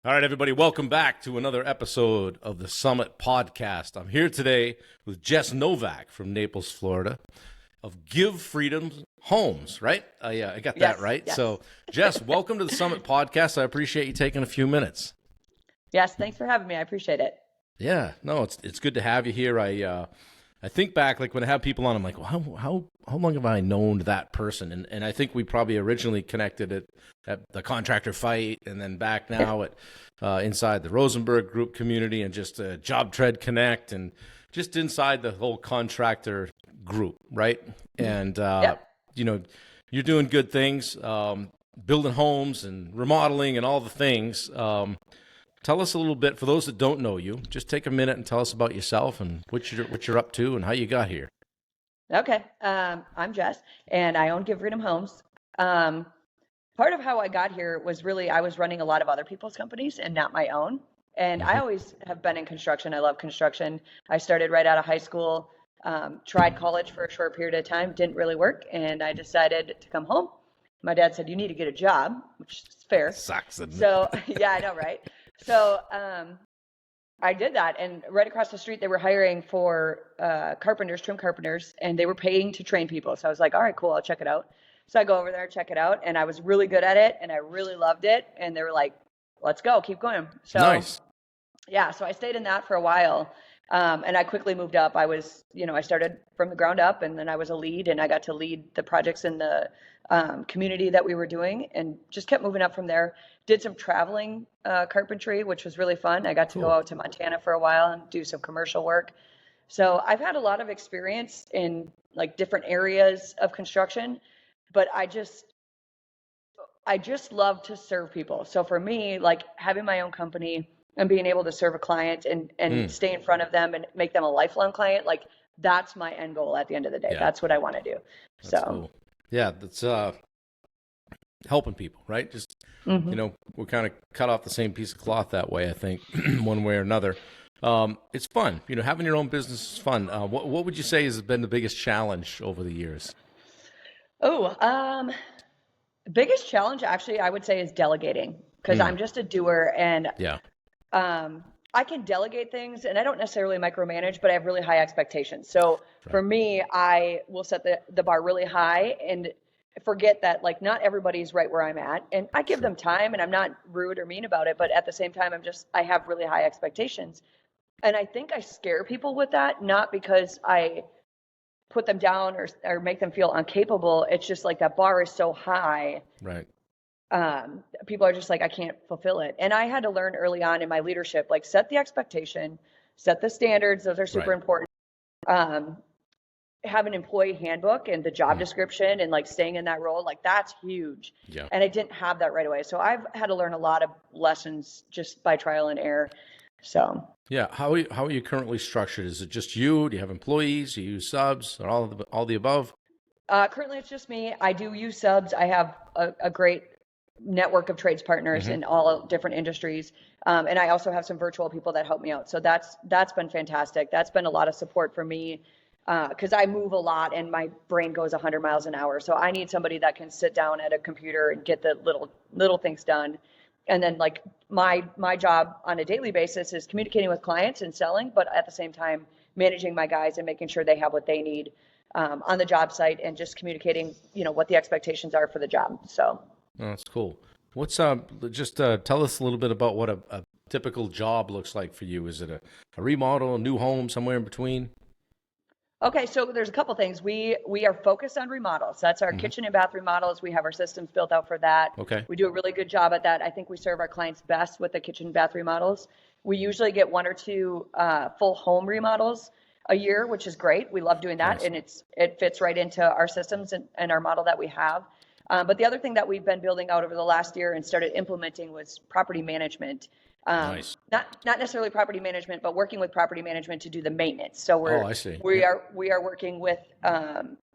All right, everybody, welcome back to another episode of the Summit Podcast. I'm here today with Jess Novak from Naples, Florida, of Give Freedom Homes, right? I got that right. Yes. So, Jess, welcome to the Summit Podcast. I appreciate you taking a few minutes. Yes, thanks for having me. I appreciate it. Yeah, no, it's good to have you here. I think back, like when I have people on, I'm like, well, how long have I known that person? And I think we probably originally connected at the contractor fight, and then back now at inside the Rosenberg Group community, and just Job Tread Connect, and just inside the whole contractor group, right? And you know, you're doing good things, building homes and remodeling and all the things. Tell us a little bit, for those that don't know you, just take a minute and tell us about yourself and what you're up to and how you got here. Okay. I'm Jess, and I own Give Freedom Homes. Part of how I got here was really I was running a lot of other people's companies and not my own. And I always have been in construction. I love construction. I started right out of high school, tried college for a short period of time, didn't really work, and I decided to come home. My dad said, "You need to get a job," which is fair. Sucks. So, yeah, I know, right? So I did that, and right across the street, they were hiring for carpenters, trim carpenters, and they were paying to train people. So I was like, all right, cool, I'll check it out. So I go over there, check it out, and I was really good at it, and I really loved it. And they were like, let's go, keep going. So nice. Yeah, so I stayed in that for a while, and I quickly moved up. I started from the ground up, and then I was a lead, and I got to lead the projects in the community that we were doing, and just kept moving up from there. Did some traveling carpentry, which was really fun. I got to go out to Montana for a while and do some commercial work. So I've had a lot of experience in like different areas of construction, but I just love to serve people. So for me, like having my own company and being able to serve a client and stay in front of them and make them a lifelong client, like that's my end goal at the end of the day. Yeah. That's what I want to do. That's cool. Yeah, that's helping people, right? Just, we're kind of cut off the same piece of cloth that way, I think, one way or another. It's fun. Having your own business is fun. What would you say has been the biggest challenge over the years? Biggest challenge, actually, I would say is delegating, because I'm just a doer, and I can delegate things, and I don't necessarily micromanage, but I have really high expectations. So for me, I will set the bar really high and forget that like not everybody's right where I'm at, and I give them time, and I'm not rude or mean about it, but at the same time, I have really high expectations. And I think I scare people with that, not because I put them down or make them feel incapable. It's just like that bar is so high. Right. People are just like, I can't fulfill it. And I had to learn early on in my leadership, like set the expectation, set the standards. Those are super important. Have an employee handbook and the job description and like staying in that role, like that's huge. Yeah. And I didn't have that right away. So I've had to learn a lot of lessons just by trial and error. So yeah. How are you currently structured? Is it just you? Do you have employees? Do you use subs or all the above? Currently it's just me. I do use subs. I have a great network of trades partners in all different industries. And I also have some virtual people that help me out. So that's been fantastic. That's been a lot of support for me. Because I move a lot and my brain goes 100 miles an hour. So I need somebody that can sit down at a computer and get the little things done. And then like my job on a daily basis is communicating with clients and selling, but at the same time, managing my guys and making sure they have what they need on the job site, and just communicating, what the expectations are for the job. So. Oh, that's cool. What's just tell us a little bit about what a typical job looks like for you. Is it a remodel, a new home, somewhere in between? Okay, so there's a couple things. We are focused on remodels. That's our kitchen and bath remodels. We have our systems built out for that. Okay. We do a really good job at that. I think we serve our clients best with the kitchen and bath remodels. We usually get 1 or 2 full home remodels a year, which is great. We love doing that, and it fits right into our systems and our model that we have. But the other thing that we've been building out over the last year and started implementing was property management. Nice. Not necessarily property management, but working with property management to do the maintenance. So we are working with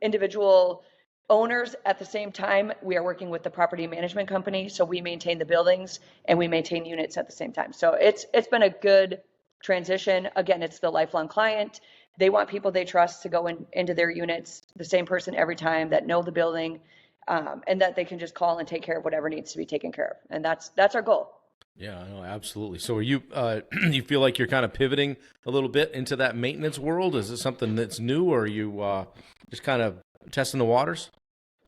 individual owners at the same time. We are working with the property management company, so we maintain the buildings and we maintain units at the same time. So it's been a good transition. Again, it's the lifelong client. They want people they trust to go into their units, the same person every time, that know the building, and that they can just call and take care of whatever needs to be taken care of. And that's our goal. Yeah, no, absolutely. So are you, you feel like you're kind of pivoting a little bit into that maintenance world? Is it something that's new, or are you just kind of testing the waters?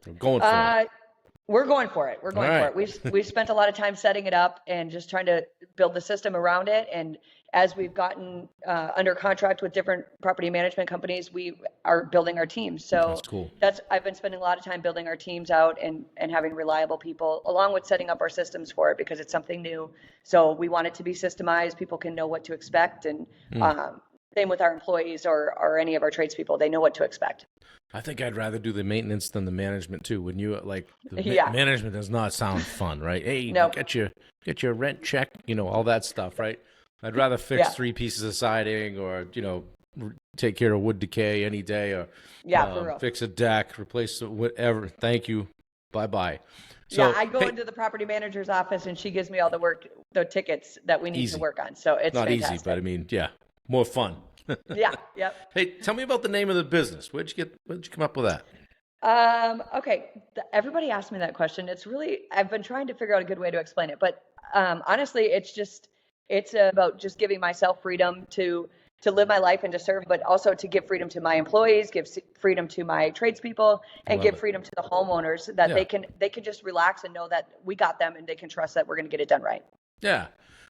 Or going for it? Uh, We're going for it. We're All going for right. it. We've spent a lot of time setting it up and just trying to build the system around it. And as we've gotten under contract with different property management companies, we are building our teams. That's So cool. I've been spending a lot of time building our teams out and having reliable people, along with setting up our systems for it because it's something new. So we want it to be systemized. People can know what to expect, and Mm. um, same with our employees or any of our tradespeople. They know what to expect. I think I'd rather do the maintenance than the management too. When you like the Yeah. management does not sound fun, right? Hey, No. get your rent check, all that stuff, right? I'd rather fix Yeah. 3 pieces of siding, or take care of wood decay any day, or Yeah, for real. fix a deck, replace whatever. Thank you, bye bye. Yeah, So I go hey, into the property manager's office and she gives me all the tickets that we need to easy, work on. So it's not fantastic. easy, but I mean, yeah, more fun. Yeah, yep. Hey, tell me about the name of the business. Where'd you come up with that? Okay. Everybody asked me that question. I've been trying to figure out a good way to explain it, but honestly, it's about just giving myself freedom to live my life and to serve, but also to give freedom to my employees, freedom to my tradespeople, and Love give it. freedom to the homeowners that Yeah. they can just relax and know that we got them and they can trust that we're going to get it done right. Yeah.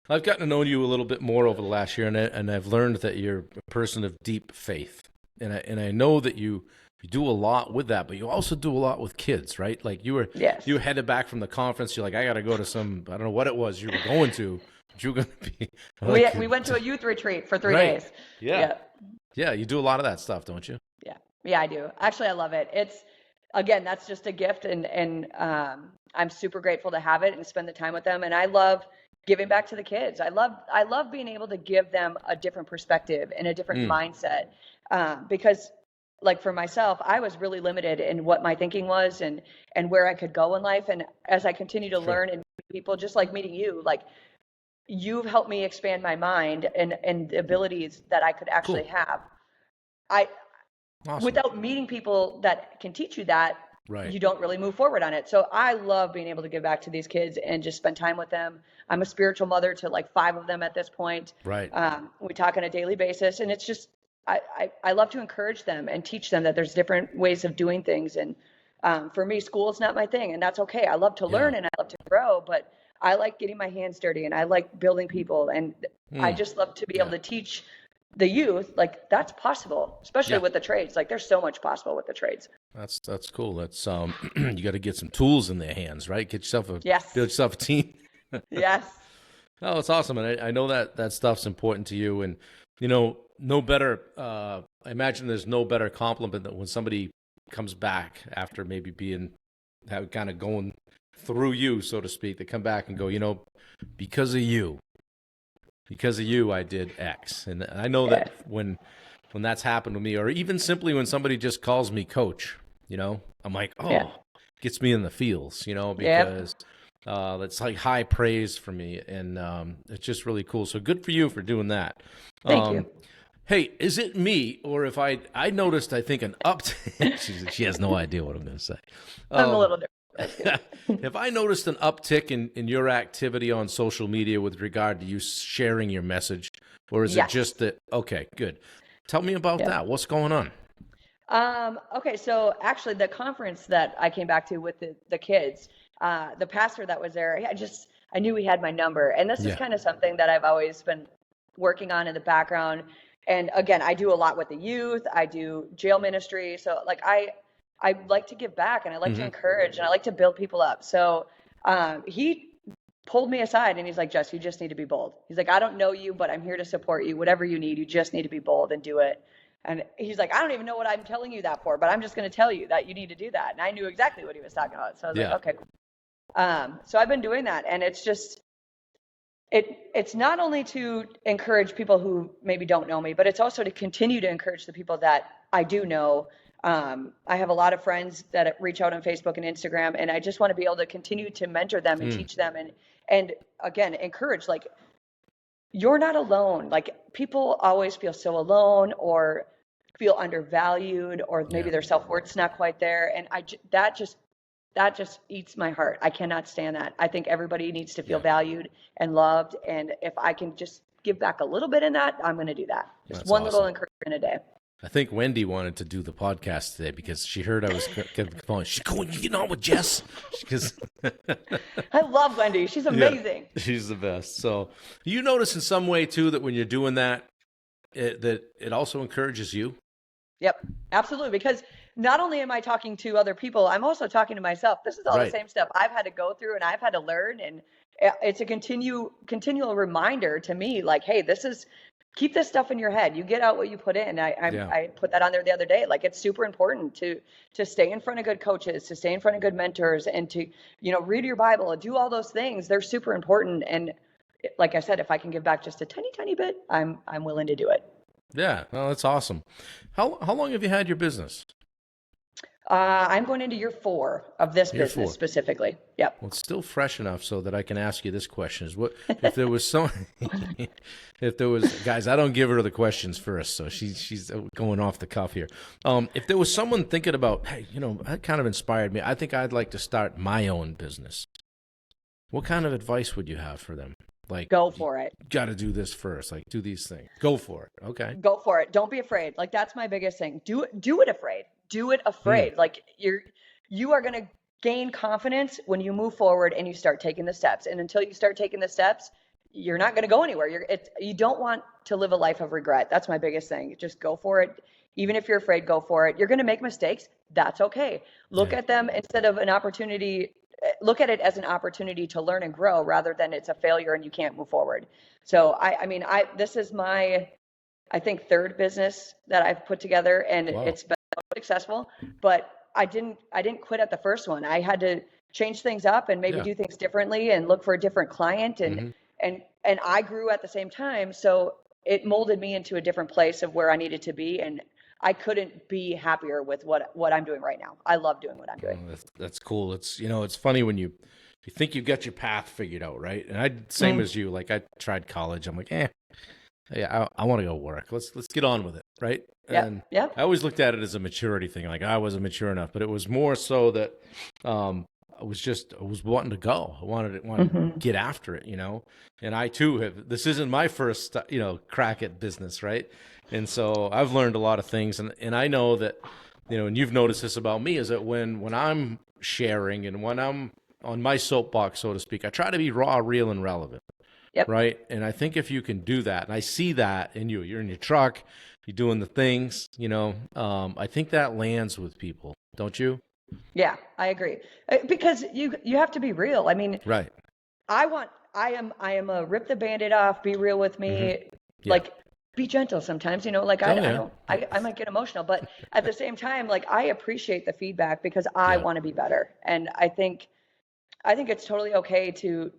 I've gotten to know you a little bit more over the last year, and I've learned that you're a person of deep faith. And I know that you do a lot with that, but you also do a lot with kids, right? Like Yes. you were headed back from the conference. You're like, I got to go to I don't know what it was you were going to, but you were going to be. We went to a youth retreat for 3 Right. days. Yeah. Yeah. You do a lot of that stuff, don't you? Yeah. Yeah, I do. Actually, I love it. Again, that's just a gift, and I'm super grateful to have it and spend the time with them. And I love giving back to the kids. I love being able to give them a different perspective and a different mindset, because like for myself, I was really limited in what my thinking was and where I could go in life. And as I continue to learn and meet people, just like meeting you, like you've helped me expand my mind and the abilities that I could actually have. I Awesome. Without meeting people that can teach you that, Right. you don't really move forward on it. So I love being able to give back to these kids and just spend time with them. I'm a spiritual mother to like 5 of them at this point. Right. We talk on a daily basis, and it's just I love to encourage them and teach them that there's different ways of doing things. And for me, school is not my thing, and that's okay. I love to learn and I love to grow, but I like getting my hands dirty and I like building people, and I just love to be able to teach the youth like that's possible, especially with the trades. Like there's so much possible with the trades. That's cool. That's you got to get some tools in their hands, right? Build Yes. yourself a team. Yes. Oh, it's awesome, and I know that stuff's important to you. And no better. I imagine there's no better compliment than when somebody comes back after maybe kind of going through you, so to speak. They come back and go, because of you, I did X. And I know that when that's happened to me, or even simply when somebody just calls me coach, I'm like, gets me in the feels, because it's like high praise for me. And it's just really cool. So good for you for doing that. Thank you. Hey, is it me, or if I noticed, I think an uptick, she has no idea what I'm going to say. I'm a little different. Have I noticed an uptick in your activity on social media with regard to you sharing your message, or is it just that? Okay, good. Tell me about that. What's going on? Okay, so actually, the conference that I came back to with the kids, the pastor that was there, I knew he had my number, and this is kind of something that I've always been working on in the background. And again, I do a lot with the youth. I do jail ministry, so like I like to give back, and I like to encourage, and I like to build people up. So he pulled me aside and he's like, Jess, you just need to be bold. He's like, I don't know you, but I'm here to support you. Whatever you need, you just need to be bold and do it. And he's like, I don't even know what I'm telling you that for, but I'm just going to tell you that you need to do that. And I knew exactly what he was talking about. So I was like, okay, cool. So I've been doing that. And it's just, it's not only to encourage people who maybe don't know me, but it's also to continue to encourage the people that I do know. I have a lot of friends that reach out on Facebook and Instagram, and I just want to be able to continue to mentor them and teach them and again, encourage, like, you're not alone. Like, people always feel so alone or feel undervalued, or maybe their self-worth's not quite there. And that just that just eats my heart. I cannot stand that. I think everybody needs to feel Yeah. valued and loved. And if I can just give back a little bit in that, I'm going to do that. Just That's one little awesome. encouragement a day. I think Wendy wanted to do the podcast today because she heard I was going. She's going, you know, with Jess. Because I love Wendy. She's amazing. Yeah, she's the best. So you notice in some way too that when you're doing that, that it also encourages you. Yep, absolutely. Because not only am I talking to other people, I'm also talking to myself. This is all the same stuff I've had to go through and I've had to learn. And it's a continual reminder to me, like, hey, keep this stuff in your head. You get out what you put in. I put that on there the other day. Like, it's super important to stay in front of good coaches, to stay in front of good mentors, and to, read your Bible and do all those things. They're super important. And like I said, if I can give back just a tiny bit, I'm willing to do it. Yeah, well, that's awesome. How long have you had your business? I'm going into year 4 of this business specifically. Yep. Well, it's still fresh enough so that I can ask you this question: is what if there was guys? I don't give her the questions first, so she's going off the cuff here. If there was someone thinking about, hey, that kind of inspired me. I think I'd like to start my own business. What kind of advice would you have for them? Like, go for it. Got to do this first. Like, do these things. Go for it. Okay. Go for it. Don't be afraid. Like, that's my biggest thing. Do it afraid. Do it afraid. Like, you are going to gain confidence when you move forward and you start taking the steps. And until you start taking the steps, you're not going to go anywhere. You don't want to live a life of regret. That's my biggest thing. Just go for it. Even if you're afraid, go for it. You're going to make mistakes. That's okay. Look at them instead of an opportunity. Look at it as an opportunity to learn and grow rather than it's a failure and you can't move forward. So this is my, I think, 3rd business that I've put together, and it's been successful, but I didn't quit at the first one. I had to change things up and maybe do things differently and look for a different client, and I grew at the same time. So it molded me into a different place of where I needed to be. And I couldn't be happier with what I'm doing right now. I love doing what I'm doing. Oh, that's cool. It's, it's funny when you think you've got your path figured out, right? And same as you, like, I tried college. I'm like, yeah, I want to go work. Let's get on with it, right? And I always looked at it as a maturity thing. Like, I wasn't mature enough, but it was more so that I was wanting to go. I wanted to get after it, And I too this isn't my first, crack at business, right? And so I've learned a lot of things, and I know that, and you've noticed this about me, is that when I'm sharing and when I'm on my soapbox, so to speak, I try to be raw, real, and relevant. Yep. Right. And I think if you can do that, and I see that in you, you're in your truck, you're doing the things, I think that lands with people, don't you? Yeah, I agree. Because you have to be real. I mean, right. I am a rip the Band-Aid off, be real with me. Like, be gentle sometimes, I might get emotional, but at the same time, like, I appreciate the feedback because I want to be better. And I think it's totally okay to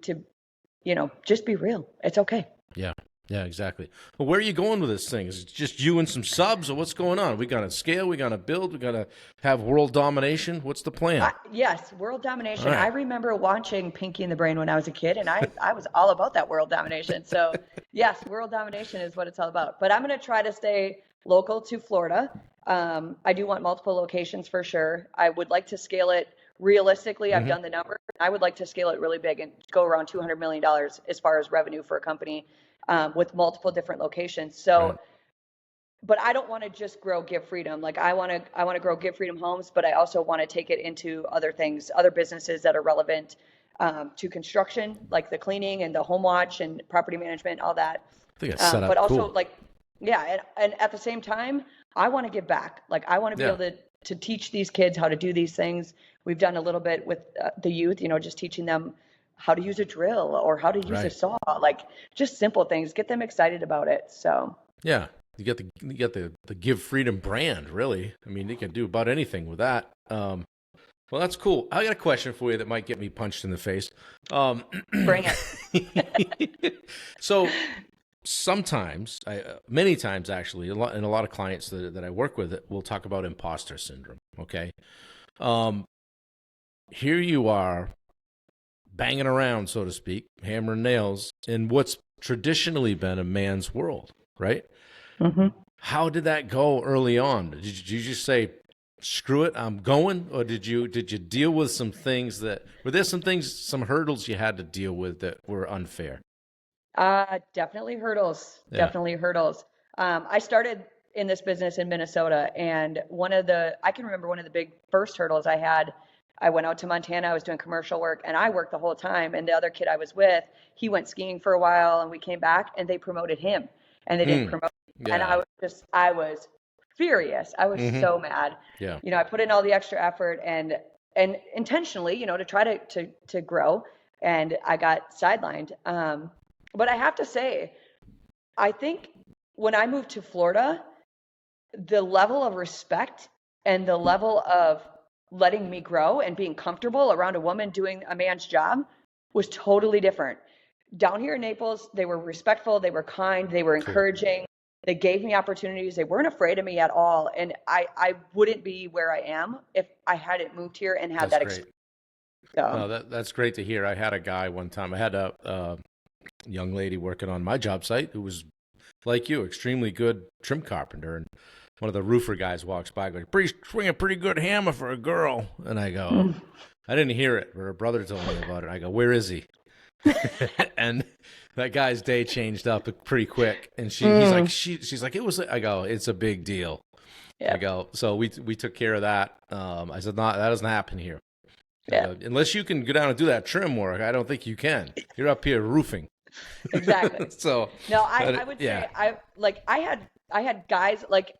just be real. It's okay. Yeah. Yeah, exactly. Well, where are you going with this thing? Is it just you and some subs, or what's going on? We got to scale, we got to build, we got to have world domination. What's the plan? Yes, world domination. Right. I remember watching Pinky and the Brain when I was a kid, and I was all about that world domination. So yes, world domination is what it's all about. But I'm going to try to stay local to Florida. I do want multiple locations for sure. I would like to scale it realistically. I've done the number. I would like to scale it really big and go around $200 million as far as revenue for a company. With multiple different locations. So, but I don't want to just grow Give Freedom. Like, I want to grow Give Freedom Homes, but I also want to take it into other things, other businesses that are relevant to construction, like the cleaning and the home watch and property management, all that. I think it's set up but also cool. and at the same time, I want to give back. Like, I want to be able to teach these kids how to do these things. We've done a little bit with the youth, just teaching them how to use a drill or how to use a saw, like just simple things, get them excited about it. So yeah, you get the Give Freedom brand, really. I mean, you can do about anything with that. Well, that's cool. I got a question for you that might get me punched in the face. Bring it. So sometimes, many times actually, and a lot of clients that I work with will talk about imposter syndrome. Okay. Here you are, banging around, so to speak, hammering nails in what's traditionally been a man's world, right? How did that go early on? Did you just say, screw it, I'm going, or did you deal with some things that were there some hurdles you had to deal with that were unfair? Definitely hurdles. Yeah. Definitely hurdles. I started in this business in Minnesota, and I can remember one of the big first hurdles I had. I went out to Montana. I was doing commercial work, and I worked the whole time. And the other kid I was with, he went skiing for a while, and we came back, and they promoted him, and they didn't promote me. And Yeah. I was furious. I was so mad. Yeah. I put in all the extra effort and intentionally, to try to grow, and I got sidelined. But I have to say, I think when I moved to Florida, the level of respect and the level of letting me grow and being comfortable around a woman doing a man's job was totally different. Down here in Naples, they were respectful, they were kind, they were encouraging, they gave me opportunities, they weren't afraid of me at all. And I wouldn't be where I am if I hadn't moved here and had that experience. So. No, that's great to hear. I had a guy one time, I had a young lady working on my job site who was like you, extremely good trim carpenter, and one of the roofer guys walks by going, swing a pretty good hammer for a girl. And I go, I didn't hear it, but her brother told me about it. I go, where is he? And that guy's day changed up pretty quick. And she's like, it was, I go, it's a big deal. Yeah. I go, so we took care of that. I said, no, that doesn't happen here. Yeah. Unless you can go down and do that trim work, I don't think you can. You're up here roofing. Exactly. So no, I would say I had guys, like,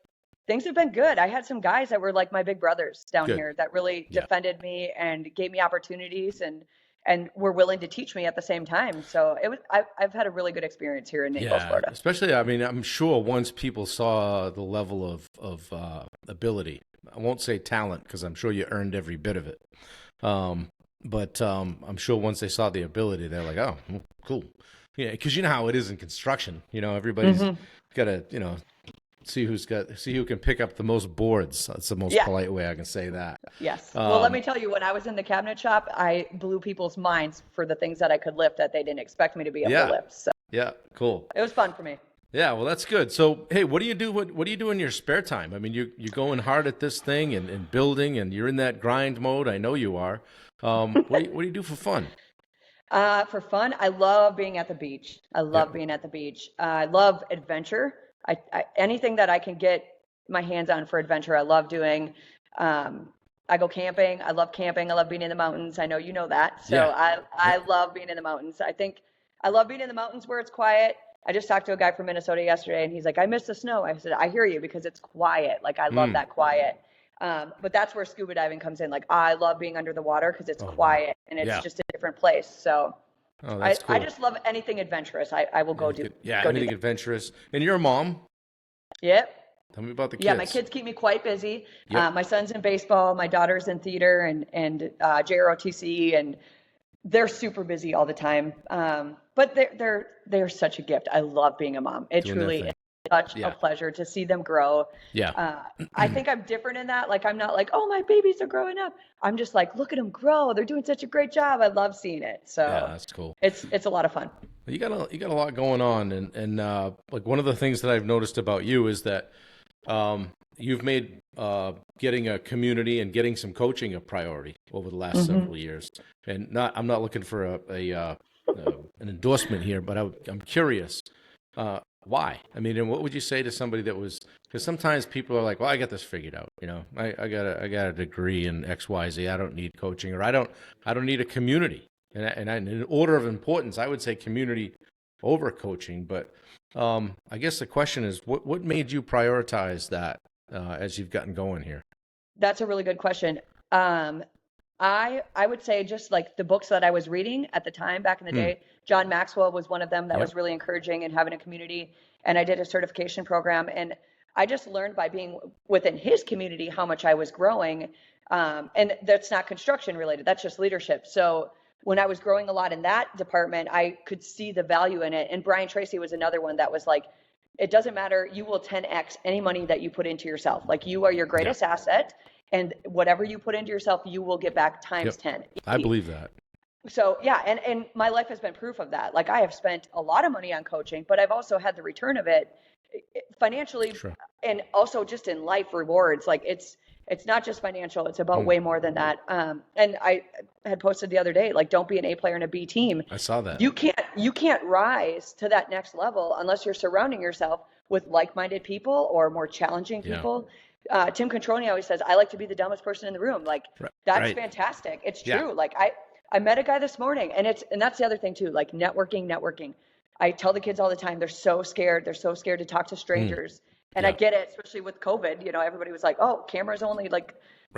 things have been good. I had some guys that were like my big brothers down here that really defended me and gave me opportunities and were willing to teach me at the same time. So I've had a really good experience here in Naples, Florida. Especially, I mean, I'm sure once people saw the level of ability, I won't say talent because I'm sure you earned every bit of it. But I'm sure once they saw the ability, they're like, oh, cool. Yeah, because you know how it is in construction. Everybody's got to, see who can pick up the most boards. That's the most polite way I can say that. Yes. Well, let me tell you, when I was in the cabinet shop, I blew people's minds for the things that I could lift that they didn't expect me to be able to lift. So yeah, cool. It was fun for me. Yeah, well, that's good. So, hey, what do you do? What do you do in your spare time? I mean, you're going hard at this thing and building, and you're in that grind mode. I know you are. What do you do for fun? For fun, I love being at the beach. I love being at the beach. I love adventure. Anything that I can get my hands on for adventure, I love doing. I go camping. I love camping. I love being in the mountains. I know you know that. So I love being in the mountains. I think I love being in the mountains where it's quiet. I just talked to a guy from Minnesota yesterday, and he's like, I miss the snow. I said, I hear you, because it's quiet. Like, I love that quiet. But that's where scuba diving comes in. Like, I love being under the water because it's quiet and it's just a different place. So cool. I just love anything adventurous. I will go do. Yeah, anything adventurous. And you're a mom. Yep. Tell me about the kids. Yeah, my kids keep me quite busy. Yep. My son's in baseball. My daughter's in theater and JROTC, and they're super busy all the time. But they're such a gift. I love being a mom. It truly is such a pleasure to see them grow. Yeah. I think I'm different in that. Like, I'm not like, oh, my babies are growing up. I'm just like, look at them grow. They're doing such a great job. I love seeing it. So yeah, that's cool. It's a lot of fun. You got a lot going on, and like one of the things that I've noticed about you is that you've made getting a community and getting some coaching a priority over the last several years. And I'm not looking for an endorsement here, but I'm curious. Why? I mean, and what would you say to somebody that was, because sometimes people are like, well, I got this figured out. I got a degree in XYZ. I don't need coaching, or I don't need a community. And in order of importance, I would say community over coaching. But I guess the question is, what made you prioritize that as you've gotten going here? That's a really good question. I would say just like the books that I was reading at the time back in the day, John Maxwell was one of them that was really encouraging and having a community. And I did a certification program, and I just learned by being within his community how much I was growing. And that's not construction related. That's just leadership. So when I was growing a lot in that department, I could see the value in it. And Brian Tracy was another one that was like, it doesn't matter. You will 10X any money that you put into yourself. Like, you are your greatest asset. And whatever you put into yourself, you will get back times 10. I believe that. So yeah, and my life has been proof of that. Like, I have spent a lot of money on coaching, but I've also had the return of it financially, and also just in life rewards. Like, it's it's not just financial. It's about way more than that. And I had posted the other day, like, don't be an A player in a B team. I saw that. You can't rise to that next level unless you're surrounding yourself with like-minded people or more challenging people. Tim Controni always says, I like to be the dumbest person in the room. Like, that's fantastic. It's true. Yeah. Like, I met a guy this morning, and that's the other thing too, like networking. I tell the kids all the time, they're so scared. They're so scared to talk to strangers. And I get it, especially with COVID. You know, everybody was like, oh, cameras only, like,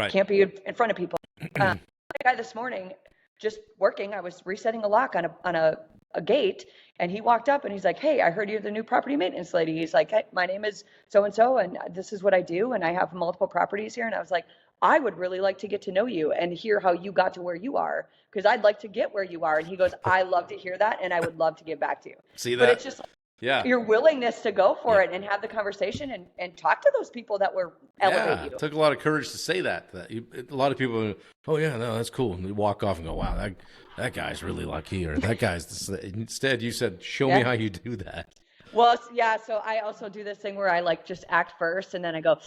can't be in front of people. A guy this morning, just working, I was resetting a lock on a gate, and he walked up and he's like, hey, I heard you're the new property maintenance lady. He's like, hey, my name is so-and-so, and this is what I do, and I have multiple properties here. And I was like, I would really like to get to know you and hear how you got to where you are, because I'd like to get where you are. And he goes, I love to hear that, and I would love to give back to you. See that? But it's just your willingness to go for it and have the conversation and talk to those people that were elevate you. It took a lot of courage to say that. A lot of people, oh yeah, no, that's cool. And they walk off and go, wow, that guy's really lucky, or that guy's this. Instead, you said, show me how you do that. Well, yeah. So I also do this thing where I like just act first, and then I go,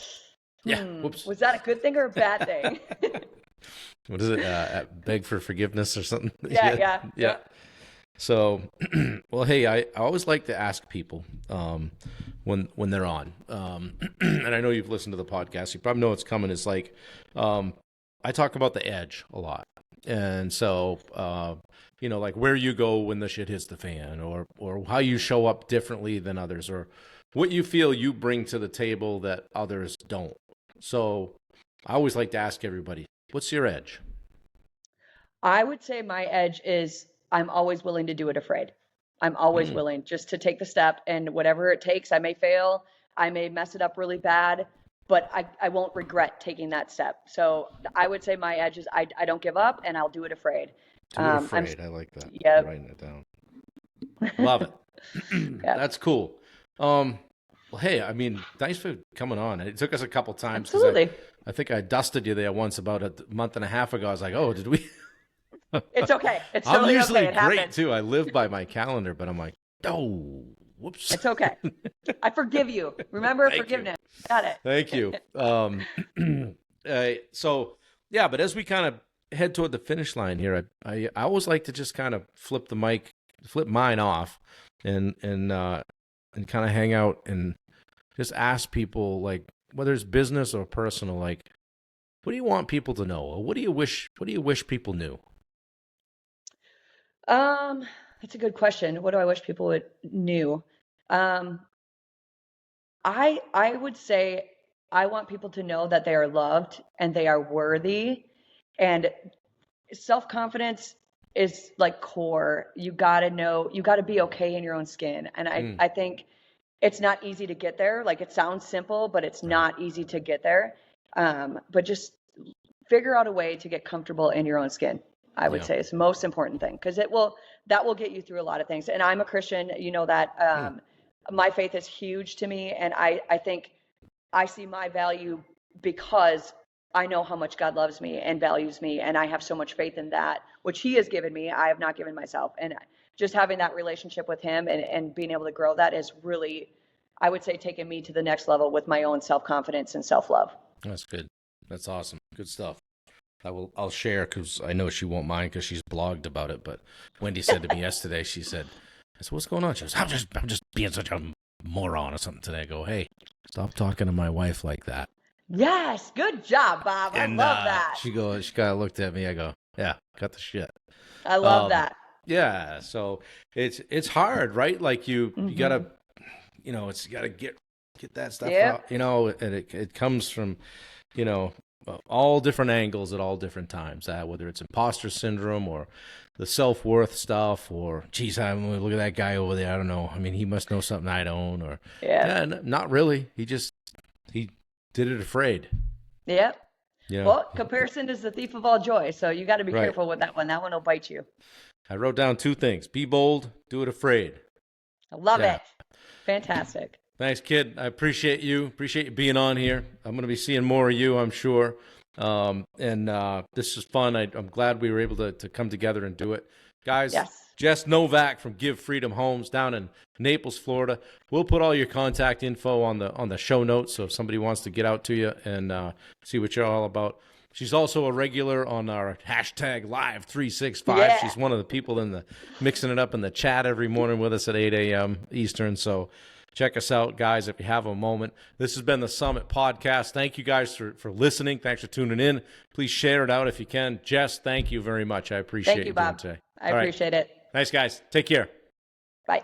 whoops. Was that a good thing or a bad thing? What is it? Beg for forgiveness or something? Yeah. So, well, hey, I always like to ask people when they're on, and I know you've listened to the podcast. You probably know what's coming. It's like I talk about the edge a lot, and so like where you go when the shit hits the fan, or how you show up differently than others, or what you feel you bring to the table that others don't. So, I always like to ask everybody, what's your edge? I would say my edge is, I'm always willing to do it afraid. I'm always willing just to take the step, and whatever it takes, I may fail, I may mess it up really bad, but I won't regret taking that step. So I would say my edge is I don't give up, and I'll do it afraid. Do it afraid. I like that. Yeah. Writing it down. Love it. That's cool. Well, hey, I mean, thanks for coming on. It took us a couple times. Absolutely. I think I dusted you there once about a month and a half ago. I was like, oh, did we? It's okay. It's I'm totally usually okay. great too. I live by my calendar, but I'm like, oh, whoops. It's okay. I forgive you. Remember forgiveness. Got it. Thank you. So yeah, but as we kind of head toward the finish line here, I always like to just kind of flip mine off, and kind of hang out and just ask people, like, whether it's business or personal, like, what do you want people to know, or what do you wish people knew? That's a good question. What do I wish people knew? I would say I want people to know that they are loved and they are worthy, and self-confidence is like core. You got to be okay in your own skin. And I think it's not easy to get there. Like, it sounds simple, but it's not easy to get there. But just figure out a way to get comfortable in your own skin, I would say, is the most important thing, because that will get you through a lot of things. And I'm a Christian, you know that. My faith is huge to me, and I think I see my value because I know how much God loves me and values me, and I have so much faith in that, which He has given me. I have not given myself. And just having that relationship with Him and being able to grow that is really, I would say, taking me to the next level with my own self-confidence and self-love. That's good. That's awesome. Good stuff. I'll share, because I know she won't mind, because she's blogged about it. But Wendy said to me yesterday, she said, I said, what's going on? She goes, I'm just being such a moron or something today. I go, hey, stop talking to my wife like that. Yes, good job, Bob. I love that. She kind of looked at me. I go, yeah, cut the shit. I love that. Yeah, so it's hard, right? Like you gotta, you gotta get that stuff out, and it comes from, all different angles at all different times. Whether it's imposter syndrome or the self-worth stuff, or geez, look at that guy over there. I don't know. I mean, he must know something I don't, or not really. He did it afraid. Yep. Yeah. Well, comparison is the thief of all joy. So you got to be careful with that one. That one will bite you. I wrote down 2 things: be bold, do it afraid. I love it. Fantastic. Thanks, kid. I appreciate you. Appreciate you being on here. I'm going to be seeing more of you, I'm sure. And this is fun. I'm glad we were able to come together and do it. Guys, Jess Novak from Give Freedom Homes down in Naples, Florida. We'll put all your contact info on the show notes, so if somebody wants to get out to you and see what you're all about. She's also a regular on our hashtag Live 365. Yeah. She's one of the people mixing it up in the chat every morning with us at 8 a.m. Eastern. So check us out, guys, if you have a moment. This has been the Summit Podcast. Thank you guys for listening. Thanks for tuning in. Please share it out if you can. Jess, thank you very much. I appreciate you, Bob. doing today. I appreciate it. Thanks, guys. Take care. Bye.